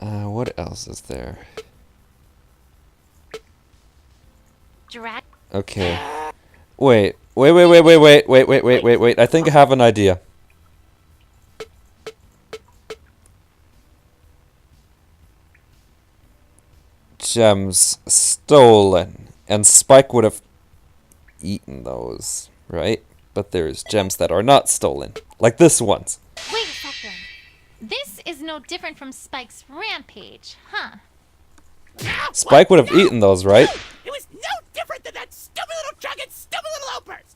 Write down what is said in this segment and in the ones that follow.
What else is there? Okay. Wait. Wait. I think I have an idea. Gems stolen. And Spike would have eaten those, right? But there's gems that are not stolen. Like this one's. Wait a second. This is no different from Spike's rampage, huh? Spike would have eaten those, right? It was no different than that stupid little drug and stupid little outburst!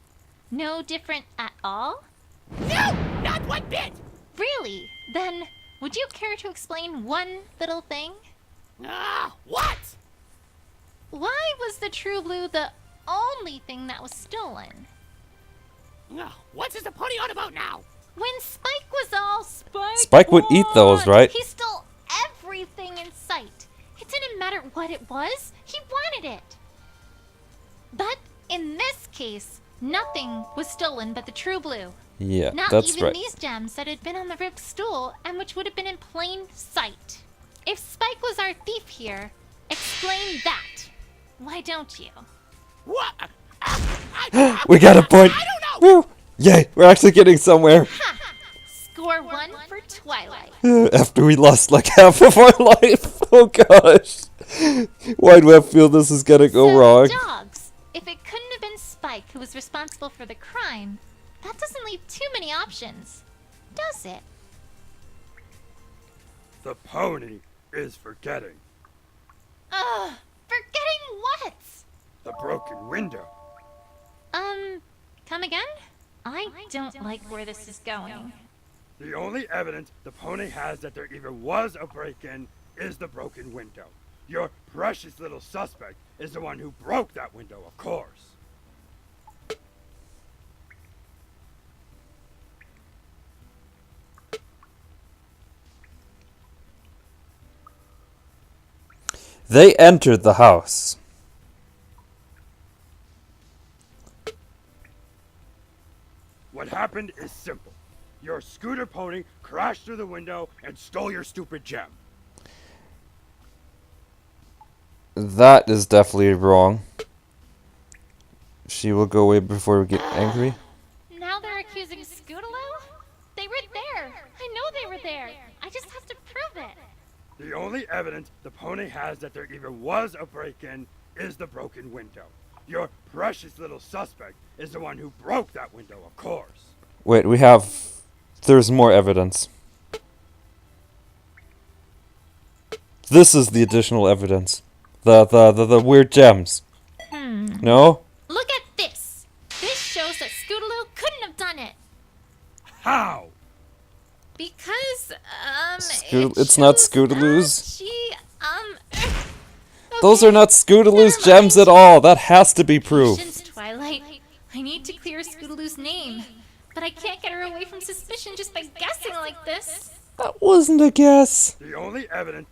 No different at all? No! Not one bit! Really? Then, would you care to explain one little thing? What? Why was the True Blue the only thing that was stolen? What's this pony on about now? When Spike was all Spike would eat those, right? He stole everything in sight. It didn't matter what it was. He wanted it. But in this case, nothing was stolen but the True Blue. Yeah, Not that's even right. these gems that had been on the ribbed stool and which would have been in plain sight. If Spike was our thief here, explain that. Why don't you? What? We got a point. I don't know. Woo! Yay, we're actually getting somewhere. Score one for Twilight. After we lost like half of our life. Oh gosh. Why do I feel this is gonna go So, wrong? dogs, if it couldn't have been Spike who was responsible for the crime, that doesn't leave too many options, does it? The pony is forgetting. Ugh, forgetting what? The broken window. Come again? I don't like where this is going. The only evidence the pony has that there even was a break-in is the broken window. Your precious little suspect is the one who broke that window, of course. They entered the house. What happened is simple. Your scooter pony crashed through the window and stole your stupid gem. That is definitely wrong. She will go away before we get angry. Now they're accusing Scootaloo? They were there. I know they were there. I just have to prove it. The only evidence the pony has that there even was a break-in is the broken window. Your precious little suspect is the one who broke that window, of course. Wait, we have... There's more evidence. This is the additional evidence. The weird gems. No? Look at this. This shows that Scootaloo couldn't have done it. How? Because, It's not Scootaloo's? She, Those are not Scootaloo's Never mind. gems at all. That has to be proof. Patience, Twilight. I need to clear Scootaloo's name. But I can't get her away from suspicion just by guessing like this. That wasn't a guess. The only evidence...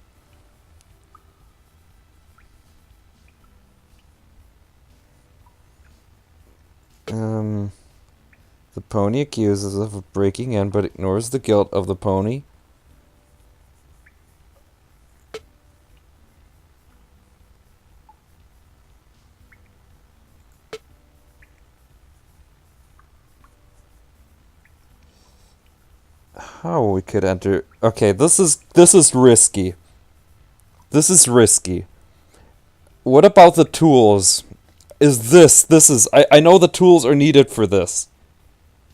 The pony accuses of breaking in, but ignores the guilt of the pony. How we could enter... Okay, this is risky. This is risky. What about the tools? I know the tools are needed for this.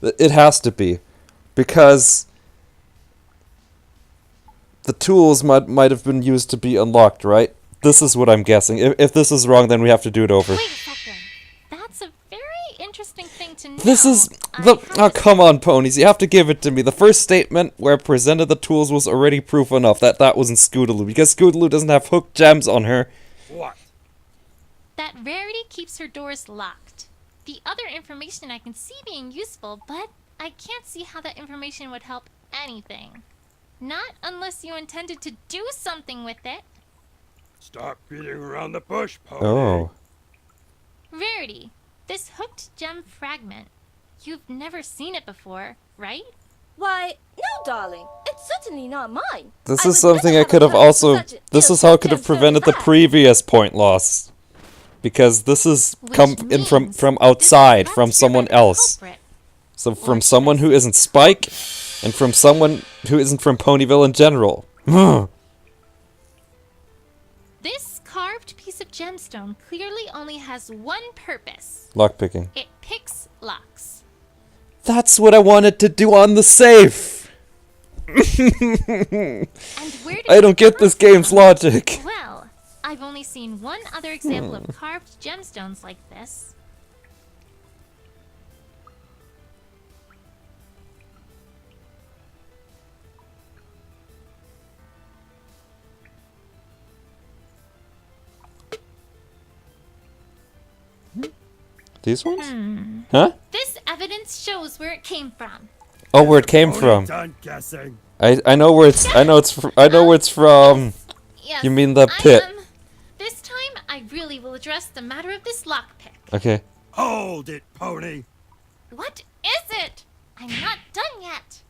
It has to be. Because the tools might have been used to be unlocked, right? This is what I'm guessing. If this is wrong, then we have to do it over. Wait a second. That's a very interesting thing to know. This is the... Oh, come on, ponies. You have to give it to me. The first statement where it presented the tools was already proof enough that that wasn't Scootaloo. Because Scootaloo doesn't have hooked gems on her. What? That Rarity keeps her doors locked. The other information I can see being useful, but I can't see how that information would help anything. Not unless you intended to do something with it. Stop beating around the bush, pony. Oh. Rarity, this hooked gem fragment. You've never seen it before, right? Why, no, darling. It Certainly not mine. This I is would something never I could have allowed also. such an This is how I could have ill-tempered prevented the brat. previous point loss. Because this is Which come in from means outside, this is from left here someone by the else. culprit. So from Or someone should I who isn't Spike, and from someone who isn't from Ponyville in general. This carved piece of gemstone clearly only has one purpose. Lockpicking. It picks locks. That's what I wanted to do on the safe! And where did I don't it get come this game's from? logic. Well, I've only seen one other example of carved gemstones like this. These ones? Huh? This evidence shows where it came from. Oh, where it Is the came pony from. Done guessing. I know where it's. I know it's. I know where it's from. Yes, You mean the I pit? am. This time, I really will address the matter of this lockpick. Okay. Hold it, pony. What is it? I'm not done yet.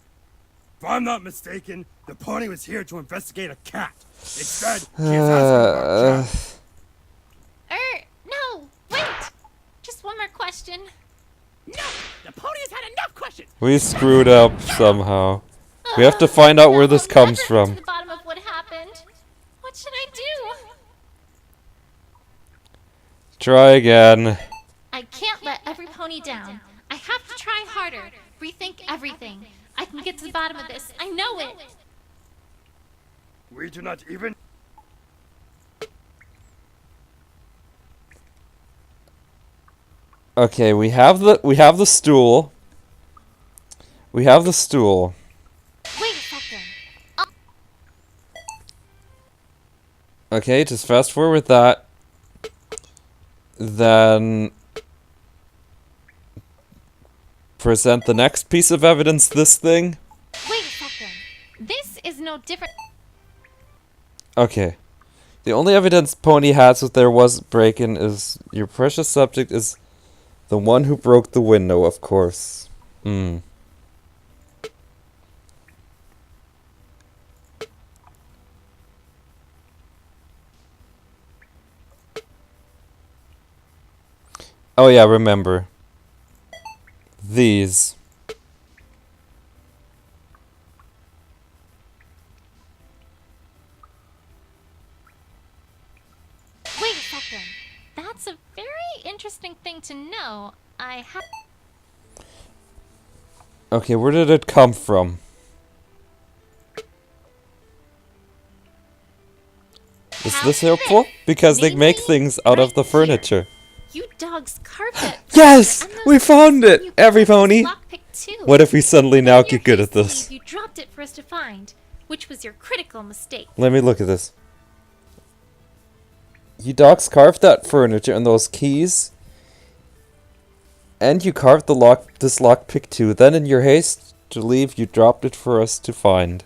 If I'm not mistaken, the pony was here to investigate a cat. Instead, he is asking about cats. No, wait. Just one more question. No! The pony has had enough questions! We screwed up somehow. We have to find out where this I'll comes never from. get to the bottom of what happened. What should I do? Try again. I can't let every pony down. I have to try harder. Rethink everything. I can get to the bottom of this. I know it. We do not even. Okay, we have the stool. We have the stool. Wait a second. Okay, just fast forward that. Then present the next piece of evidence, this thing. Wait a second. This is no different. Okay. The only evidence Pony has that there was break-in is your precious subject is the one who broke the window, of course. Oh yeah, remember. These. Wait a second. That's a very interesting thing to know. I have. Okay, where did it come from? Is this helpful? Because they make Maybe things out of right the here. furniture. You dogs carved it. Yes! And those We found pieces it! you Every carved this pony! lockpick too. What if we suddenly now In your get good at hasty this? leave, You dropped it for us to find, which was your critical mistake. Let me look at this. You dogs carved that furniture and those keys. And you carved this lockpick too. Then in your haste to leave, you dropped it for us to find.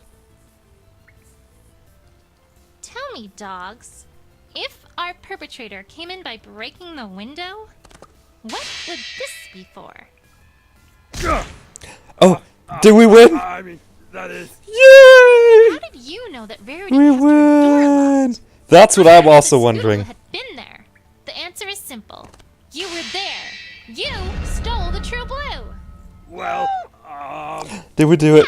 Tell me, dogs, if our perpetrator came in by breaking the window, what would this be for? Oh, did we win? I mean, that is. Yay! How did you know that Rarity We kept her door win! locked? That's what I'm What if also the Scootaloo wondering. had been there? The answer is simple. You were there. You stole the true blue. Well, Did we do it?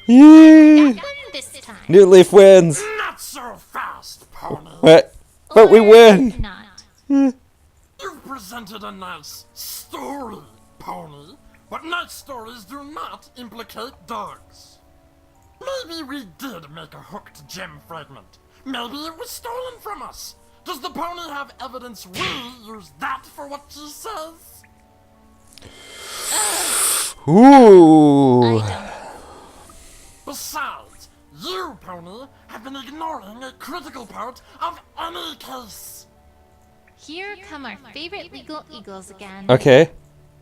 Yay! Got one this time. New Leaf wins! Not so fast, pony. But we Or win! Not. You've presented a nice story, pony, but nice stories do not implicate dogs. Maybe we did make a hooked gem fragment. Maybe it was stolen from us. Does the pony have evidence we use that for what she says? Ooh! Besides, you, pony, have been ignoring a critical part of any case. Here come our favorite legal eagles again. Okay.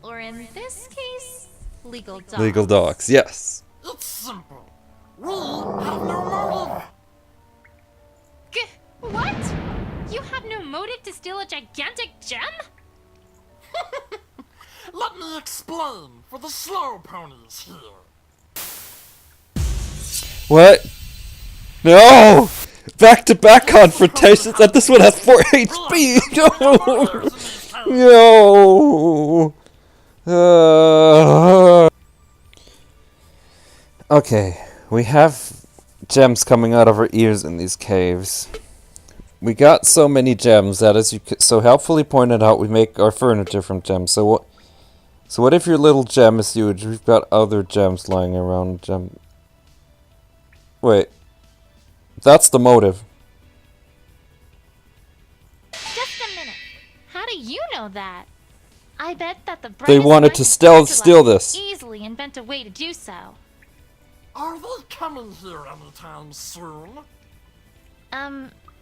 Or in this case, legal dogs. Legal dogs, yes. It's simple. We have no motive. What? You have no motive to steal a gigantic gem? Let me explain for the slow ponies here. What? No! Back-to-back confrontations, and this one has 4 HP! No! No! Okay, we have gems coming out of our ears in these caves. We got so many gems that, as you so helpfully pointed out, we make our furniture from gems. So what if your little gem is huge? We've got other gems lying around. Wait. That's the motive. Just a minute. How do you know that? I bet that the They brightest wanted minds to of steal Interlock this. easily invent a way to do so. Are they coming here anytime soon?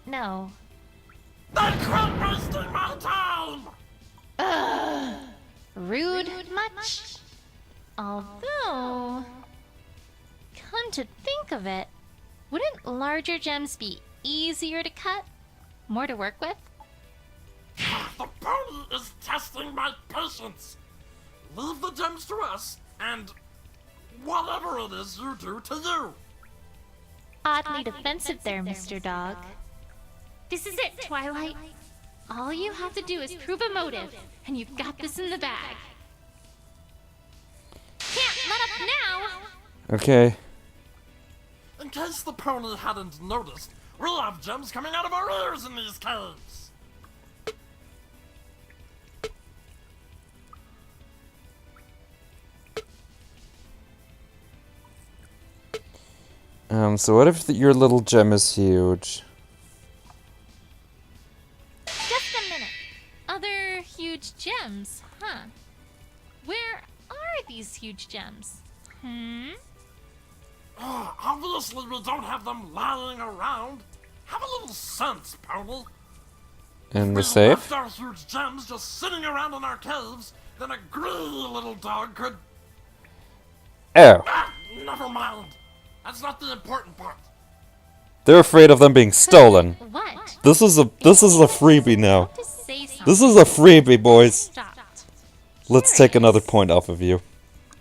No. Then quit wasting my time! Rude much? Although, come to think of it, wouldn't larger gems be easier to cut? More to work with? The pony is testing my patience. Leave the gems to us, and whatever it is you do to you. Oddly defensive there, Mr. Dog. This is it, Twilight. All you have to do is prove a motive, and you've got this in the bag. Can't let up now! Okay. In case the pony hadn't noticed, we have gems coming out of our ears in these caves. So what if your little gem is huge? Just a minute. Other huge gems, huh? Where are these huge gems? Obviously we don't have them lying around. Have a little sense, pony. In the We safe? left our huge gems just sitting around in our caves, then a greedy little dog could... Oh. Never mind. That's not the important part. They're afraid of them being stolen. What? This is a freebie now. To say something. This is a freebie, boys. Stopped. Let's take another point off of you.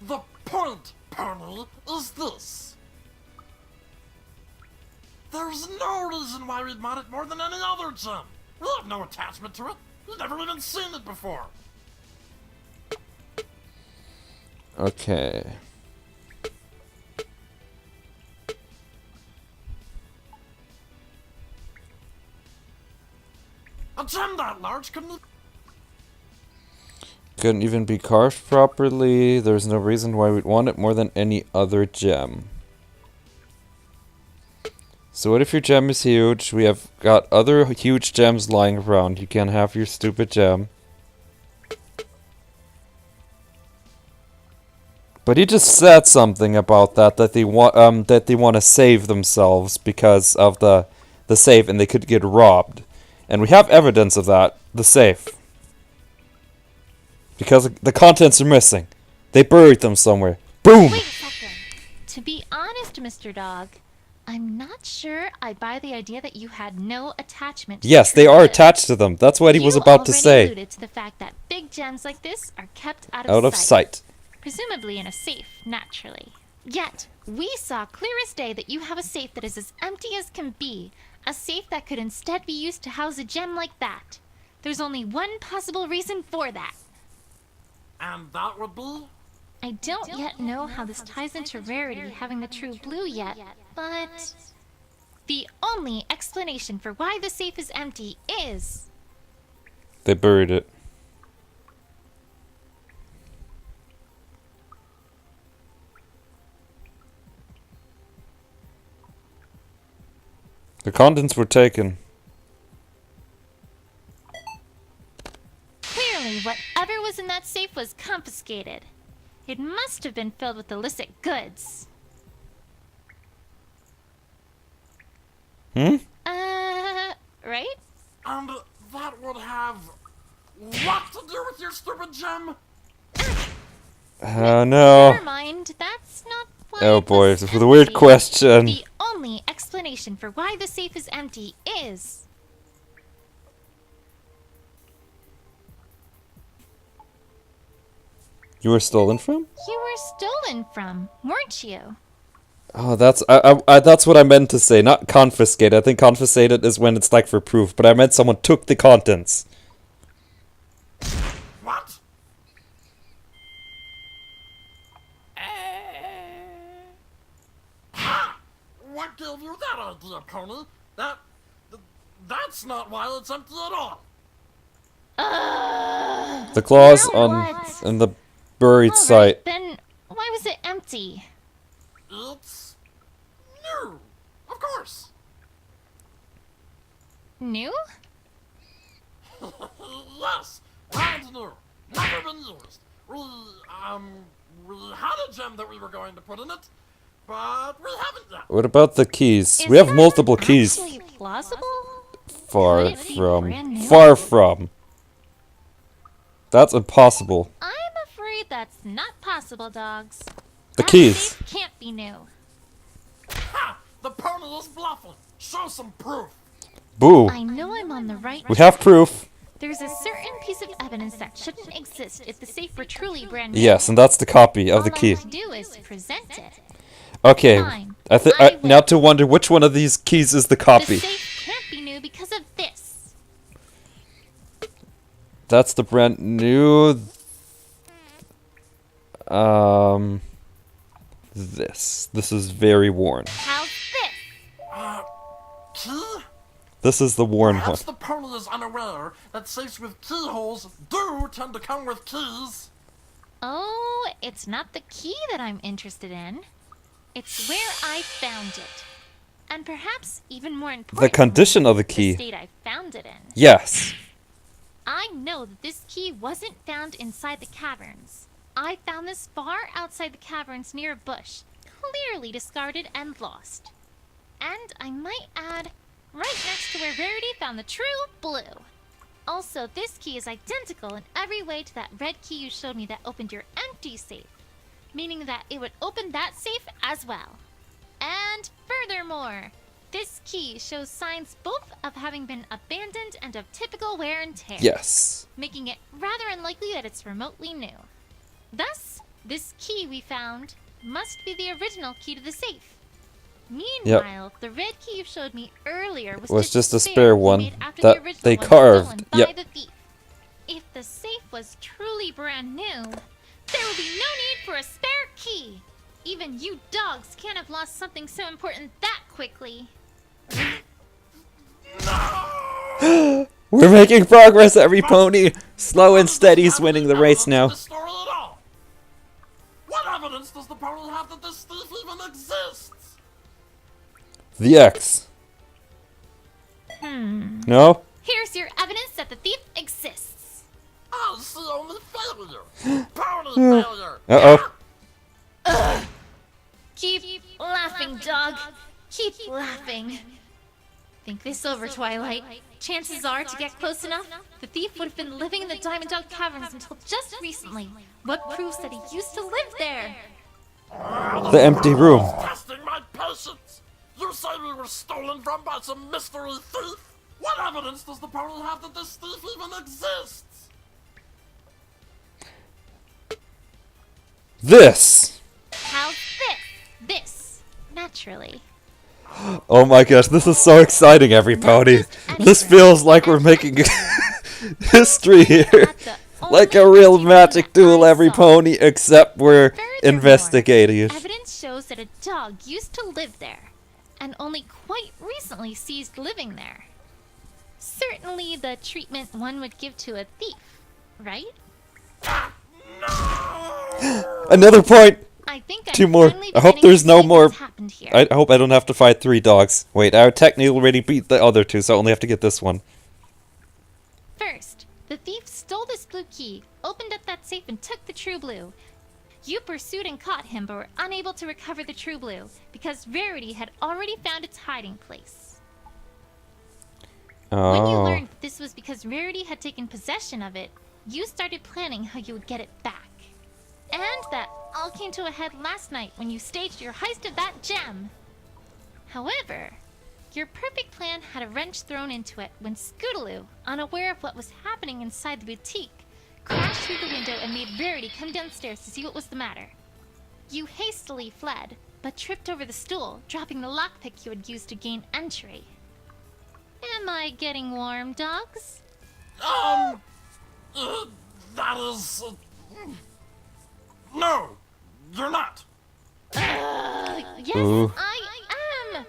The point, pony, is this. There's no reason why we'd want it more than any other gem. We have no attachment to it. We've never even seen it before. Okay. A gem that large Couldn't even be carved properly. There's no reason why we'd want it more than any other gem. So what if your gem is huge? We have got other huge gems lying around. You can't have your stupid gem. But he just said something about that they want to save themselves because of the safe, and they could get robbed. And we have evidence of that, the safe. Because the contents are missing. They buried them somewhere. Boom! Wait a second. To be honest, Mr. Dog, I'm not sure I buy the idea that you had no attachment to Yes, the they are goods. attached to them. That's what he was about to You already say. alluded to the fact that big gems like this are kept out Out of sight. presumably in a safe, naturally. Yet, we saw clear as day that you have a safe that is as empty as can be. A safe that could instead be used to house a gem like that. There's only one possible reason for that. And that would be? I don't yet know how this ties into Rarity having the true blue yet, but... the only explanation for why the safe is empty is... They buried it. The contents were taken. Clearly, whatever was in that safe was confiscated. It must have been filled with illicit goods. Hmm? Right? And that would have what to do with your stupid gem? No. Never mind, that's not why Oh it boy, was for the weird empty. question. The only explanation for why the safe is empty is... You were stolen from? you were stolen from, weren't you? Oh, that's that's what I meant to say. Not confiscate. I think confiscated is when it's like for proof. But I meant someone took the contents. What? Ha! What gave you that idea, Pony? That's not why it's empty at all. The claws Now on what? in the buried All right, site. then why was it empty? It's new, of course. New? Yes, brand new, never been used. We had a gem that we were going to put in it, but we haven't yet. What about the keys? Is We have that multiple keys. actually plausible? Far Could it be from. brand new? Far from. That's impossible. I'm afraid that's not possible, dogs. The That keys. safe can't be new. Ha! The pony is bluffing. Show some proof. Boo. I know I'm on the right We have proof. There's a certain piece of evidence that shouldn't exist if the safe were truly brand new. Yes, and that's the copy of the All I key. have to do is present it. Okay. Fine. I think I will. now to wonder which one of these keys is the The copy. safe can't be new because of this. That's the brand new. This is very worn. How's this? Key? This is the worn one. Perhaps the pony is unaware that safes with keyholes do tend to come with keys. Oh, it's not the key that I'm interested in. It's where I found it. And perhaps even more important, The condition of the the key. state I found it in. Yes. I know that this key wasn't found inside the caverns. I found this far outside the caverns near a bush, clearly discarded and lost. And I might add, right next to where Rarity found the true blue. Also, this key is identical in every way to that red key you showed me that opened your empty safe, meaning that it would open that safe as well. And furthermore, this key shows signs both of having been abandoned and of typical wear and tear, Yes. making it rather unlikely that it's remotely new. Thus, this key we found must be the original key to the safe. Meanwhile, the red key you showed me earlier was just a spare spare key one made after that the original they one was carved. stolen by Yep. the thief. If the safe was truly brand new, there would be no need for a spare key. Even you dogs can't have lost something so important that quickly. We're making progress, every pony. Slow and steady's winning the race now. This story at all. What evidence does the pony have that this thief even exists? The X. No? Here's your evidence that the thief exists. I see only failure. Pony failure. Uh-oh. Keep laughing, dog. Keep laughing. Think this over, Twilight. Chances are, to get close enough, the thief would have been living in the Diamond Dog Caverns until just recently. What proves that he used to live there? The empty room. Testing my patience. You say we were stolen from by some mystery thief? What evidence does the pony have that this thief even exists? This. How's this? This. Naturally. Oh my gosh, this is so exciting, every pony. This feels like we're making history here. Like a real magic duel, every pony, except we're investigating it. Evidence shows that a dog used to live there, and only quite recently ceased living there. Certainly the treatment one would give to a thief, right? Another point. I think Two I'm more. finally I hope beginning there's to no see more. what's happened here. I hope I don't have to fight 3 dogs. Wait, I technically already beat the other 2, so I only have to get this one. First, the thief stole this blue key, opened up that safe, and took the true blue. You pursued and caught him, but were unable to recover the true blue because Rarity had already found its hiding place. When you Oh. learned that this was because Rarity had taken possession of it, you started planning how you would get it back. And that all came to a head last night when you staged your heist of that gem. However, your perfect plan had a wrench thrown into it when Scootaloo, unaware of what was happening inside the boutique, crashed through the window and made Rarity come downstairs to see what was the matter. You hastily fled, but tripped over the stool, dropping the lockpick you had used to gain entry. Am I getting warm, dogs? That is... No, you're not. Yes, Ooh. I am!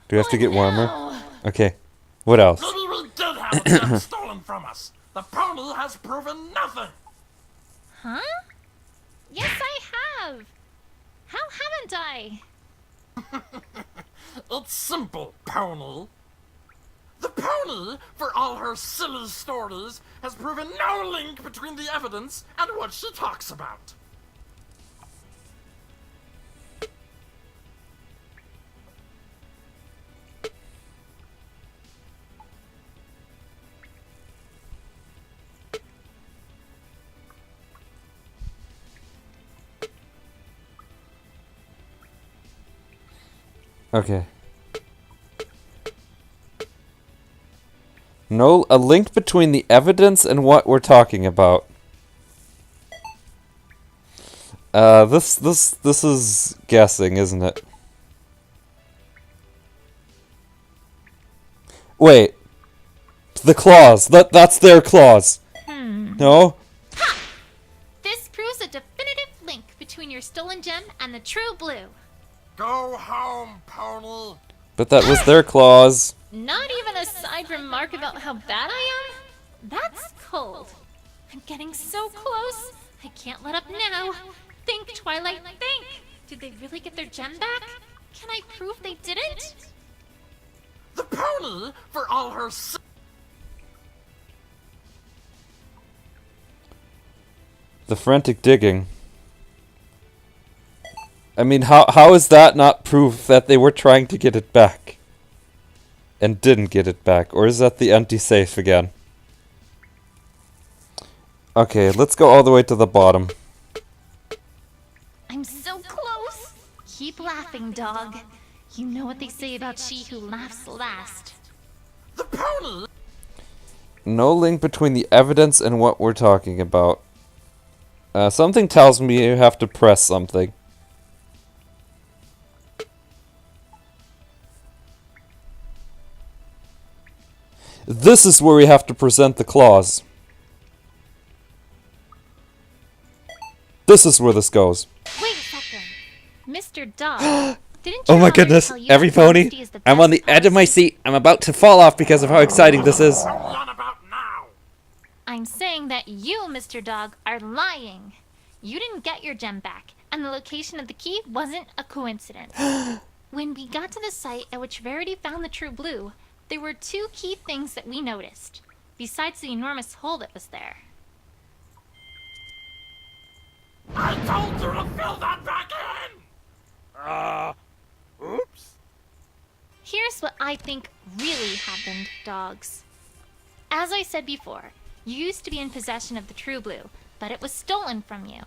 Do we have to get warmer? No. Okay. What else? Maybe we did have a gem stolen from us. The pony has proven nothing. Huh? Yes, I have! How haven't I? It's simple, pony. The pony, for all her silly stories, has proven no link between the evidence and what she talks about. Okay. No, a link between the evidence and what we're talking about. This is guessing, isn't it? Wait. The claws. That's their claws. No? This proves a definitive link between your stolen gem and the true blue. Go home, pony. But that was their claws. Not even a side remark about how bad I am? That's cold. I'm getting so close. I can't let up now. Think, Twilight, think. Did they really get their gem back? Can I prove they didn't? The pony, for all her The frantic digging. I mean, how is that not proof that they were trying to get it back? And didn't get it back? Or is that the empty safe again? Okay, let's go all the way to the bottom. I'm so close. Keep laughing, dog. You know what they say about she who laughs last. The pony. No link between the evidence and what we're talking about. Something tells me you have to press something. This is where we have to present the clause. This is where this goes. Wait a second. Mr. Dog, didn't your Oh my mother goodness, tell you every that pony. honesty is the I'm on best the edge of my policy? seat. I'm about to fall off because of how exciting this is. What are you on about now? I'm saying that you, Mr. Dog, are lying. You didn't get your gem back, and the location of the key wasn't a coincidence. When we got to the site at which Verity found the true blue, there were two key things that we noticed, besides the enormous hole that was there. I told you to fill that back in! Oops. Here's what I think really happened, dogs. As I said before, you used to be in possession of the true blue, but it was stolen from you.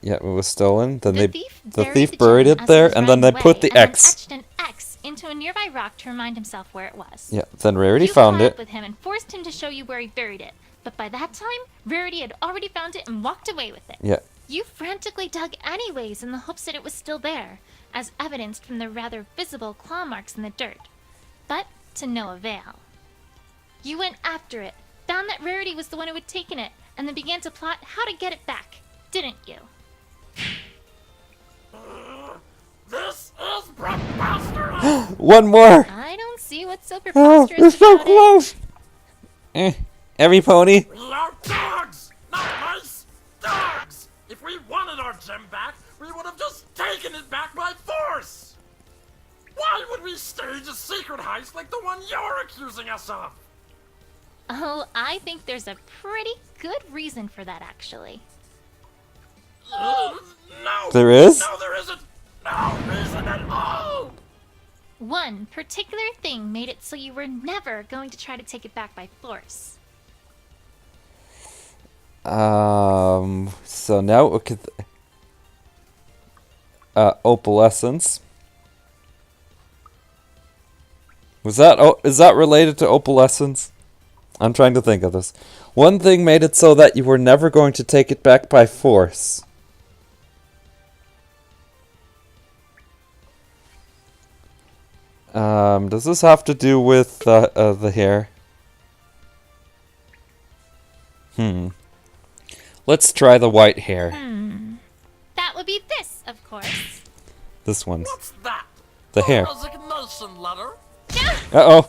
Yeah, it was stolen. Then The the thief thief the buried gem it as there, was and then they running put away, the and then X. etched an X into a nearby rock to remind himself where it was. Yeah, then Rarity You found caught up it. with him and forced him to show you where he buried it. But by that time, Rarity had already found it and walked away with it. Yeah. You frantically dug anyways in the hopes that it was still there, as evidenced from the rather visible claw marks in the dirt. But to no avail. You went after it, found that Rarity was the one who had taken it, and then began to plot how to get it back, didn't you? This is preposterous! One more! I don't see what's so Oh, preposterous it's so about it. close! Every pony. We are dogs, not mice! Dogs! If we wanted our gem back, we would have just taken it back by force! Why would we stage a secret heist like the one you're accusing us of? Oh, I think there's a pretty good reason for that, actually. No! There is? No, there isn't! No reason at all! One particular thing made it so you were never going to try to take it back by force. So now look at opalescence. Was that is that related to opalescence? I'm trying to think of this. One thing made it so that you were never going to take it back by force. Does this have to do with the hair? Let's try the white hair. That would be this, of course. This one's What's that? the hair. Resignation letter? Uh-oh.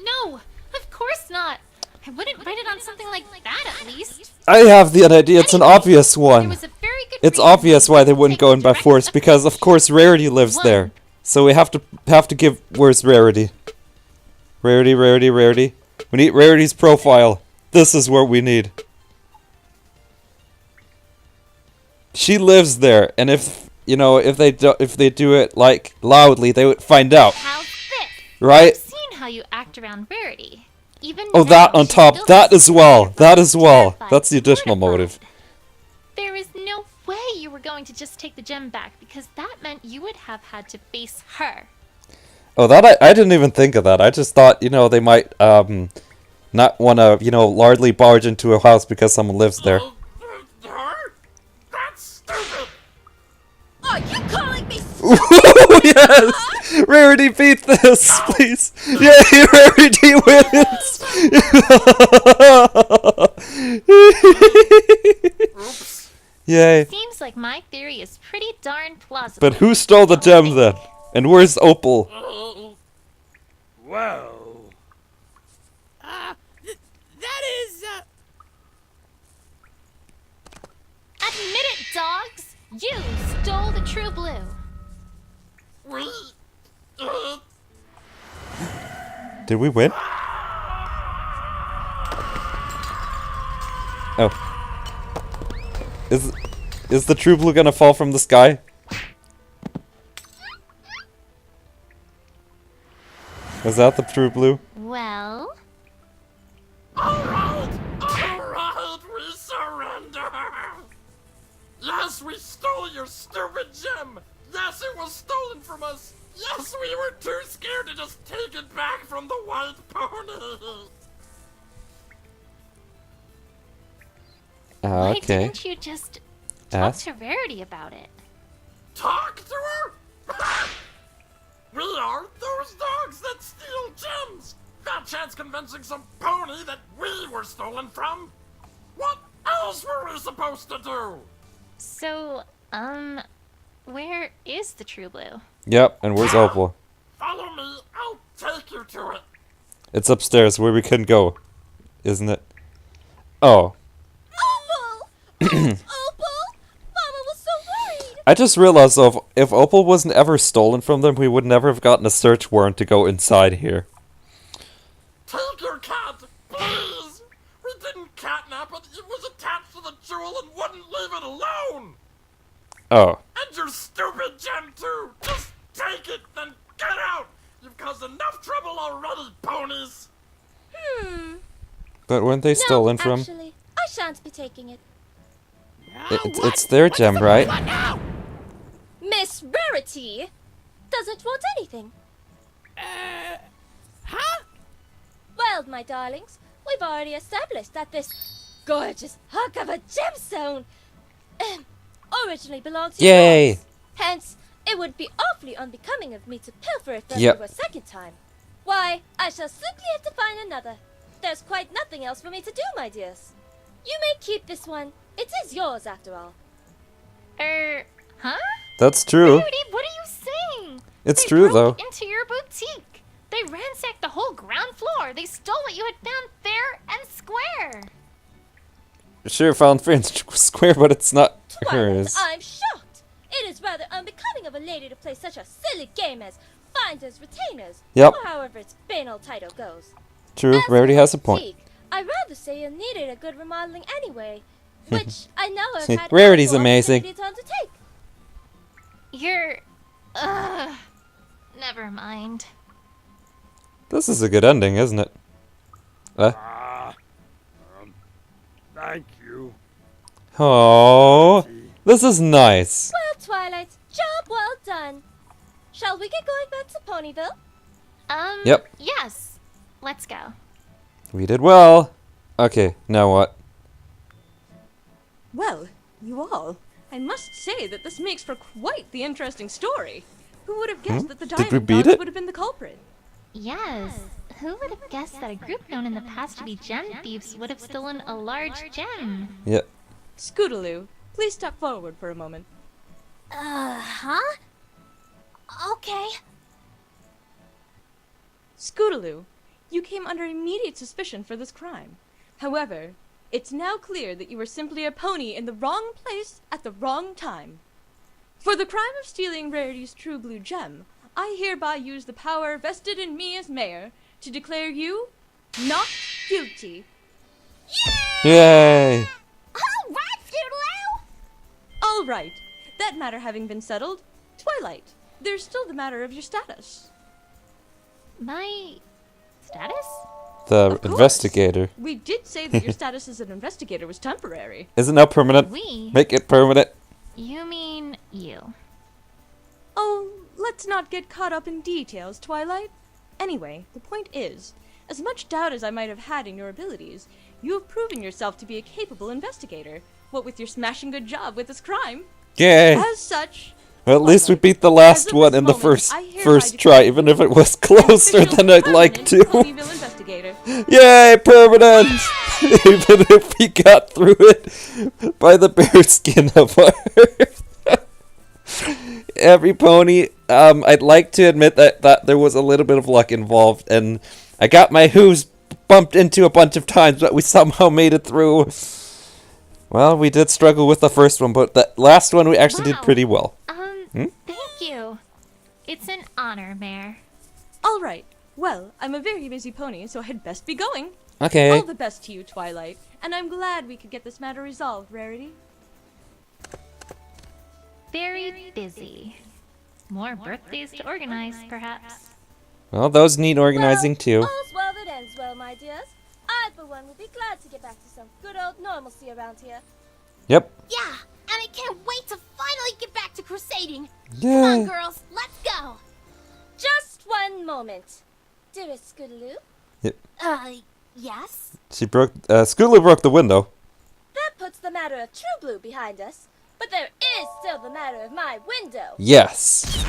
No, of course not. I wouldn't write it on something like that, at least. I have the idea. It's an Anyway, obvious There one. was a very good It's reason obvious why they to wouldn't take go the in by direct force, because of effect course Rarity lives one. there. So we have to give. Where's Rarity? Rarity, Rarity, Rarity. We need Rarity's profile. This is what we need. She lives there, and if they do it like loudly, they would find out, How's this? right? I've seen how you act around Rarity. Even Oh, now, that on she top. still That looks as well. terrified, That as well. terrified, That's the additional mortified. motive. There is no way you were going to just take the gem back, because that meant you would have had to face her. Oh, that I didn't even think of that. I just thought, they might not want to, largely barge into a house because someone lives there. Her? That's stupid! Are you calling me Yes! Rarity beat this, please! Yay, Rarity wins! Oops. Yay. Seems like my theory is pretty darn plausible. But who stole the gem then? And where's Opal? Well, that is, Admit it, dogs! You stole the true blue. We... Did we win? Oh. Is the true blue gonna fall from the sky? Was that the true blue? Well, Alright, we surrender! Yes, we stole your stupid gem! Yes, it was stolen from us! Yes, we were too scared to just take it back from the white pony! why Okay. didn't you just talk Ask. to Rarity about it? Talk to her? We are those dogs that steal gems! Fat chance convincing some pony that we were stolen from! What else were we supposed to do? So, where is the true blue? Yep, and where's Opal? Follow me, I'll take you to it! It's upstairs where we can go, isn't it? Oh. Opal! Opal! Mama was so worried! I just realized though, if Opal wasn't ever stolen from them, we would never have gotten a search warrant to go inside here. Take your cat, please! We didn't catnap it, it was attached to the jewel and wouldn't leave it alone! Oh. And your stupid gem too! Just take it, then get out! You've caused enough trouble already, ponies! But weren't they stolen no, from? actually, I shan't be taking it. It's their gem, right? Miss Rarity doesn't want anything. Huh? Well, my darlings, we've already established that this gorgeous hunk of a gemstone originally belonged to Yay! yours. Hence, it would be awfully unbecoming of me to pilfer it from Yep. you a second time. Why, I shall simply have to find another. There's quite nothing else for me to do, my dears. You may keep this one. It is yours, after all. Huh? That's true. Rarity, what are you saying? It's They true, broke though. into your boutique. They ransacked the whole ground floor. They stole what you had found fair and square. Sure, found fair and square, but it's not Twilight, hers. I'm shocked. It is rather unbecoming of a lady to play such a silly game as finders retainers. Yep. Or however its banal title goes. True, As for Rarity the has a point. boutique, I'd rather say it needed a good remodeling anyway, which I know I've had Rarity's ample amazing. opportunity to undertake. You're... Never mind. This is a good ending, isn't it? thank you. Oh, this is nice. Well, Twilight, job well done. Shall we get going back to Ponyville? Yep. Yes. Let's go. We did well. Okay, now what? Well, you all. I must say that this makes for quite the interesting story. Who would have guessed that the Did we diamond beat dogs it? would have been the culprit? Yes. Who would have guessed that a group known in the past to be gem thieves would have stolen a large gem? Yeah. Scootaloo, please step forward for a moment. Huh? Okay. Scootaloo, you came under immediate suspicion for this crime. However, it's now clear that you were simply a pony in the wrong place at the wrong time. For the crime of stealing Rarity's true blue gem, I hereby use the power vested in me as mayor to declare you not guilty. Yay! All right, Scootaloo! All right, that matter having been settled, Twilight, there's still the matter of your status. My status? The Of course. investigator. We did say that your status as an investigator was temporary. Is it now permanent? We? Make it permanent. You mean you? Oh, let's not get caught up in details, Twilight. Anyway, the point is, as much doubt as I might have had in your abilities, you have proven yourself to be a capable investigator, what with your smashing good job with this crime. Yay! As such, Well, at least we Twilight, beat the as last of one this in the moment, first I hereby first declare try, you even if it an was closer official than I'd like permanent to. Ponyville investigator. Yay, permanent! Even if we got through it by the bare skin of our every pony. I'd like to admit that there was a little bit of luck involved, and I got my hooves bumped into a bunch of times, but we somehow made it through. Well, we did struggle with the first one, but the last one we actually did Wow. pretty well. Thank you. It's an honor, Mayor. All right. Well, I'm a very busy pony, so I'd best be going. Okay. All the best to you, Twilight, and I'm glad we could get this matter resolved, Rarity. Very busy. More birthdays to organize, perhaps. Well, those need organizing too. All's well that ends well, my dears. I, for one, will be glad to get back to some good old normalcy around here. Yep. Yeah, and I can't wait to finally get back to crusading. Come Yeah. on, girls, let's go. Just one moment. Dearest Scootaloo, Yes? She broke. Scootaloo broke the window. that puts the matter of True Blue behind us, but there is still the matter of my window. Yes.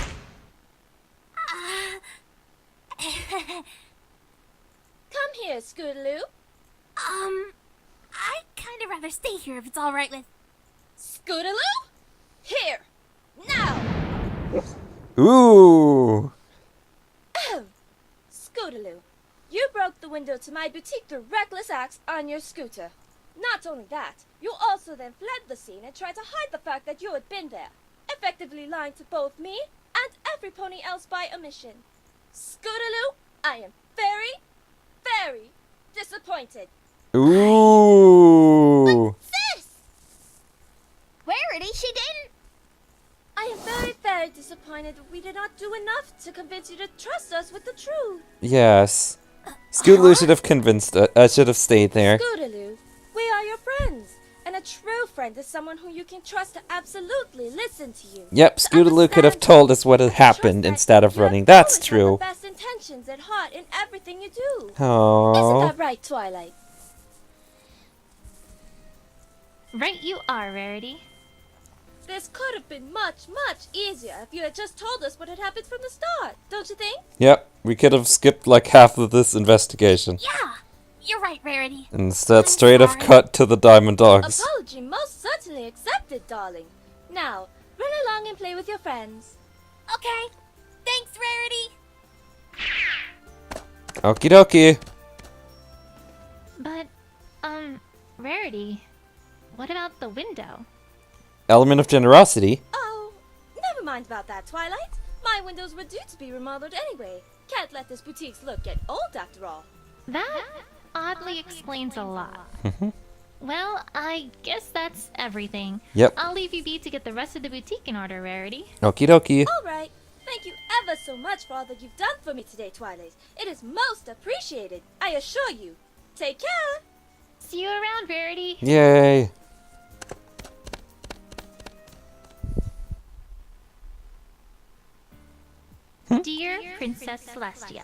Come here, Scootaloo. I'd kind of rather stay here if it's all right with... Scootaloo? Here. Now. Ooh. Scootaloo, you broke the window to my boutique through reckless acts on your scooter. Not only that, you also then fled the scene and tried to hide the fact that you had been there, effectively lying to both me and every pony else by omission. Scootaloo, I am very, very disappointed. Ooh. Sis! Rarity, she didn't... I am very, very disappointed that we did not do enough to convince you to trust us with the truth. Yes. Scootaloo should have convinced. Should have stayed there. Scootaloo, we are your friends, and a true friend is someone who you can trust to absolutely listen to you. Yep. to Scootaloo could have understand told us what had and trust happened that instead of you have running. That's always had true. the best intentions at heart in everything you do. Isn't Oh. that right, Twilight? Right you are, Rarity. This could have been much, much easier if you had just told us what had happened from the start, don't you think? Yep. We could have skipped like half of this investigation. Yeah, you're right, Rarity. Instead, I'm straight up sorry. cut to the Diamond Dogs. Apology most certainly accepted, darling. Now, run along and play with your friends. Okay, thanks, Rarity. Okie dokie. But, Rarity, what about the window? Element of generosity. Oh, never mind about that, Twilight. My windows were due to be remodeled anyway. Can't let this boutique's look get old after all. That oddly explains a lot. Well, I guess that's everything. Yep. I'll leave you be to get the rest of the boutique in order, Rarity. Okie dokie. All right. Thank you ever so much for all that you've done for me today, Twilight. It is most appreciated, I assure you. Take care. See you around, Rarity. Yay. Dear Princess Celestia,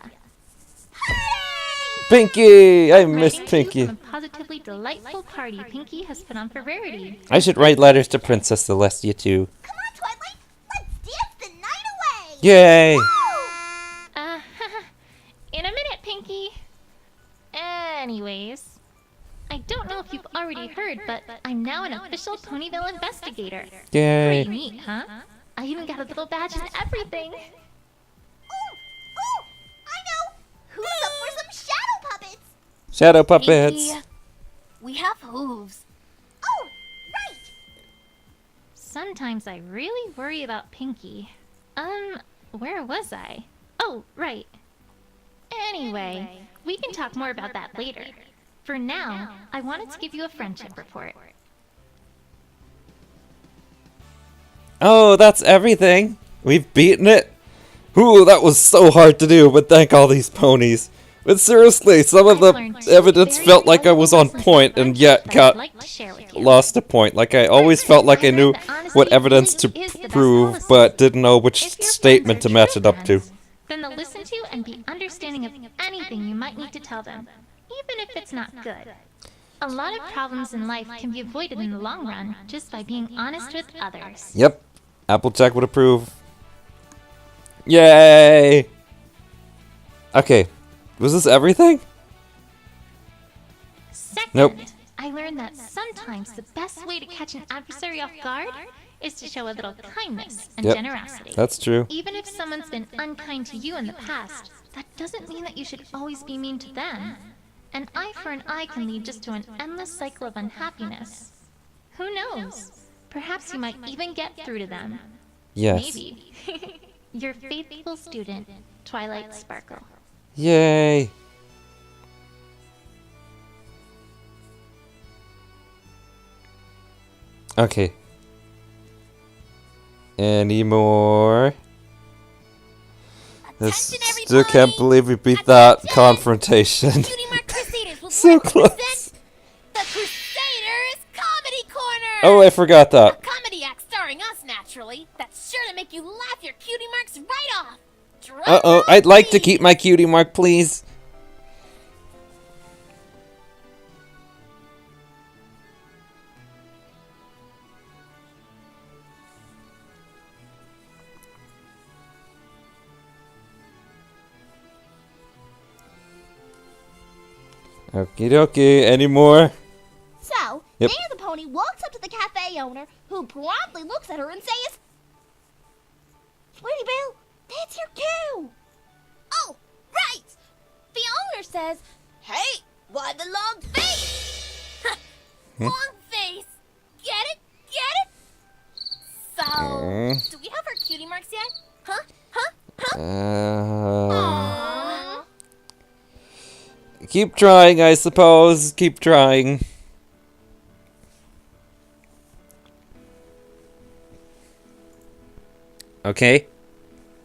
Pinky! I missed writing to you Pinky. from a positively delightful party Pinky has put on for Rarity. I should write letters to Princess Celestia too. Come on, Twilight, let's dance the night away. Yay! Uh, in a minute, Pinky. Anyways, I don't know if you've already heard, but I'm now an official Ponyville investigator. Yay! Pretty neat, huh? I even got a little badge and everything. Ooh! I know! Who's up for some shadow puppets? Shadow puppets. Pinky, we have hooves. Oh, right! Sometimes I really worry about Pinky. Where was I? Oh, right. Anyway, we can talk more about that later. For now, I wanted to give you a friendship report. Oh, that's everything. We've beaten it. Ooh, that was so hard to do, but thank all these ponies. But seriously, some of the evidence felt like I was on point and yet got lost a point. Like I always felt like I knew what evidence to prove, but didn't know which statement to match it up to. Then they'll listen to and be understanding of anything you might need to tell them, even if it's not good. A lot of problems in life can be avoided in the long run just by being honest with others. Yep, Applejack would approve. Yay! Okay, was this everything? Second, Nope. I learned that sometimes the best way to catch an adversary off guard is to show a little kindness and Yep, generosity. that's true. Even if someone's been unkind to you in the past, that doesn't mean that you should always be mean to them. An eye for an eye can lead just to an endless cycle of unhappiness. Who knows? Perhaps you might even get through to them. Yes. Maybe. Your faithful student, Twilight Sparkle. Yay! Okay. Any more? I Attention, still everybody! can't believe we beat that Attention! confrontation. Cutie Mark Crusaders will So present close. the Crusaders Comedy Corner! Oh, I forgot A that. comedy act starring us, naturally. That's sure to make you laugh your cutie marks right off. Drum Uh-oh, roll, I'd like to please. keep my cutie mark, please. Okie dokie, any more? So, Yep. Nana the pony walks up to the cafe owner, who promptly looks at her and says, "Sweetie Belle, that's your cue." Oh, right. The owner says, "Hey, why the long face?" Long face. Get it? Get it? So, do we have our cutie marks yet? Huh? Huh? Huh? Aww. Keep trying, I suppose. Keep trying. Okay.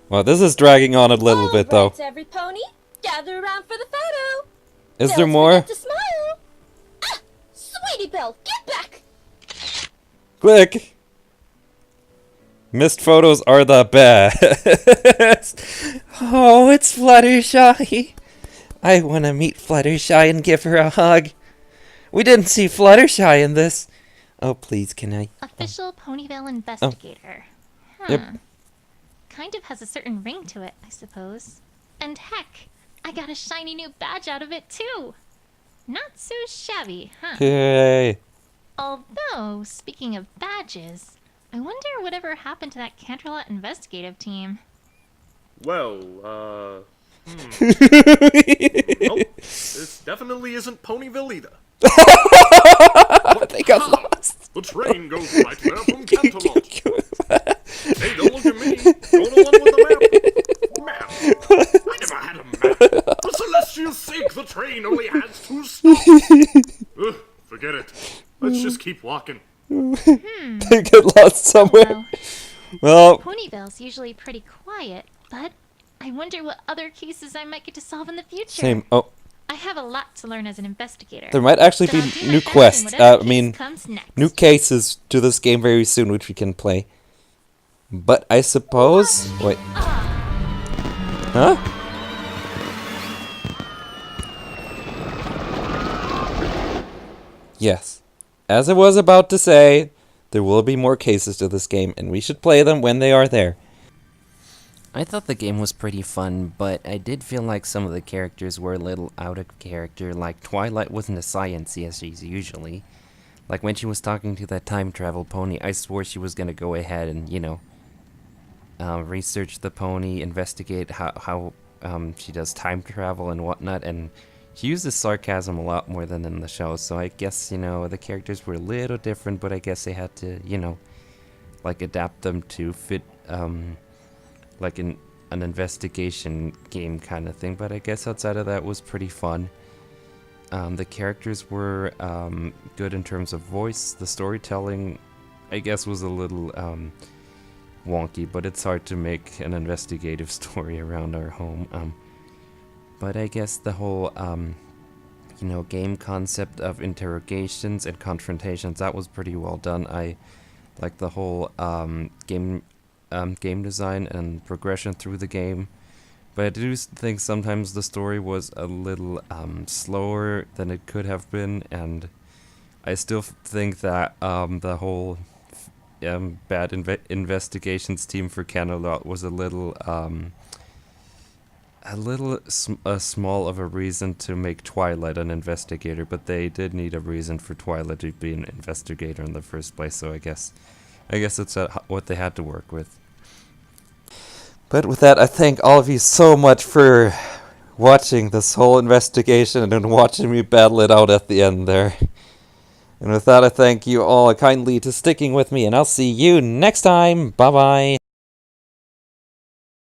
Well, this is dragging on a little bit, though. Alright, every pony, gather around for the photo. Is there Don't more? forget to smile. Ah, Sweetie Belle, get back. Quick! Missed photos are the best. Oh, it's Fluttershy. I want to meet Fluttershy and give her a hug. We didn't see Fluttershy in this. Oh, please, can I? Official Ponyville investigator. Yep. Kind of has a certain ring to it, I suppose. And heck, I got a shiny new badge out of it too. Not so shabby, huh? Yay. Although, speaking of badges, I wonder whatever happened to that Canterlot investigative team. Well, Nope, this definitely isn't Ponyville either. They got lost. The train goes right there from Canterlot. Hey, don't look at me. Going along with the map. Map? I never had a map. For Celestia's sake, the train only has 2 stops. Ugh, forget it. Let's just keep walking. They get lost somewhere. Well, Ponyville's usually pretty quiet, but I wonder what other cases I might get to solve in the future. same. Oh, I have a lot to learn as an investigator. there might actually But I'll be do my new best in quests. whatever I mean, case comes next. new cases to this game very soon, which we can play. But I suppose. Wait. Huh? Yes. As I was about to say, there will be more cases to this game, and we should play them when they are there. I thought the game was pretty fun, but I did feel like some of the characters were a little out of character, like Twilight wasn't as sciencey as she's usually. Like when she was talking to that time travel pony, I swore she was gonna go ahead and, research the pony, investigate how she does time travel and whatnot, and she uses sarcasm a lot more than in the show, so I guess, the characters were a little different, but I guess they had to, adapt them to fit, like an investigation game kind of thing, but I guess outside of that was pretty fun. The characters were good in terms of voice. The storytelling, I guess, was a little wonky, but it's hard to make an investigative story around our home. But I guess the whole, game concept of interrogations and confrontations, that was pretty well done. I like the whole game design and progression through the game. But I do think sometimes the story was a little slower than it could have been, and I still think that the whole bad investigations team for Camelot was a little small of a reason to make Twilight an investigator, but they did need a reason for Twilight to be an investigator in the first place, so I guess it's what they had to work with. But with that, I thank all of you so much for watching this whole investigation and watching me battle it out at the end there. And with that, I thank you all kindly to sticking with me, and I'll see you next time. Bye-bye.